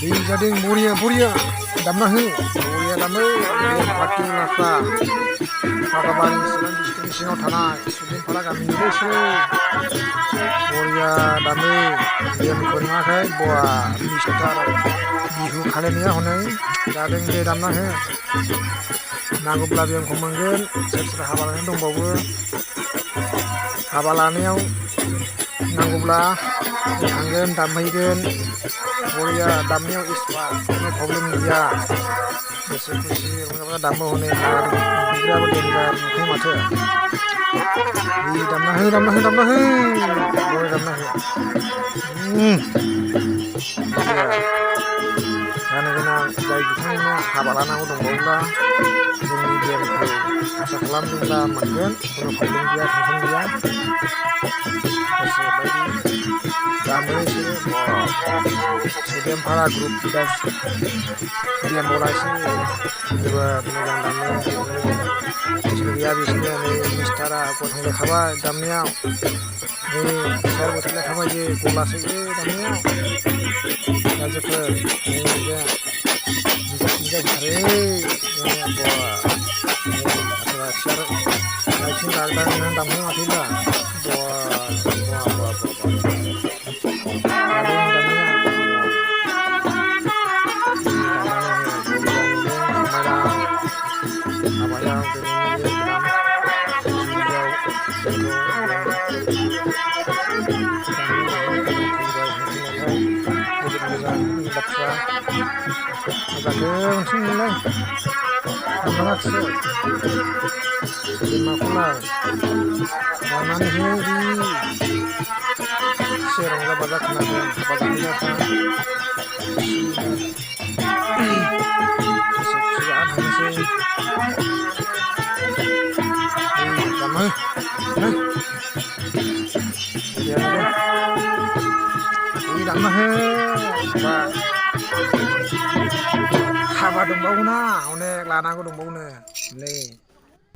दै जादों बरिया दामना हो बरिया दामो पार्टि लाफ्रा बागाबारि चिरां डिस्ट्रिक्टनि सिङाव थानाय सुदेमफारा गामिनि बिसोरो बरिया दामो गेमखौ नुवाखै बवा मिस्टार बिहु खालायनाया हनै जादों दे दामना हो नांगौब्ला बेमखौ मोनगोन सोर सोर हाबा लानाय दंबावो हाबा लानायाव नांगौब्ला थांगोन दामहैगोन बरिया दामनायाव इसिबां खुनु प्रब्लेम गैया गोसो खुसि रंजाबा दामो हनै बिग्रायाबो देन्जार नुखायो माथो दामना हो बरिया दामना हो जानो गोनां जाय बिथांमोननो हाबा लानांगौ दंबावोब्ला जोंनि गेमखौ आसा खालामदोंब्ला मोनगोन खुनु प्रब्लेम गैया टेनसन गैया गोसोबायदि दामो बिसोरो सुदेमफारा ग्रुप बिदास गेम बलायसो जोबोद मोजां दामो टेनसन गैया बिसोरो नै मिस्टारा गसंलायखाबाय दामनायाव नै सार बोथोरलायखाबाय जे गलासोयो दामनायाव रायजोफोर नै बे मिजायथारो बा सियार आथिं लांदां दामनो माथोब्ला हाबायाव दिनैनि बे गोदान जुलियाव जोंखौ मोजां बाथ्रा मोजांखौ मोनसिगोनलाय नोंथाङासो माखौलाय दानानै हो एसे रंजा बाजा खोनादों हाबा जाहैनायफ्रा गोसो खुसि जाना थांनोसै दामो दामना हो बा हाबा दंबावोना अनेक लानांगौ दंबावोनो नै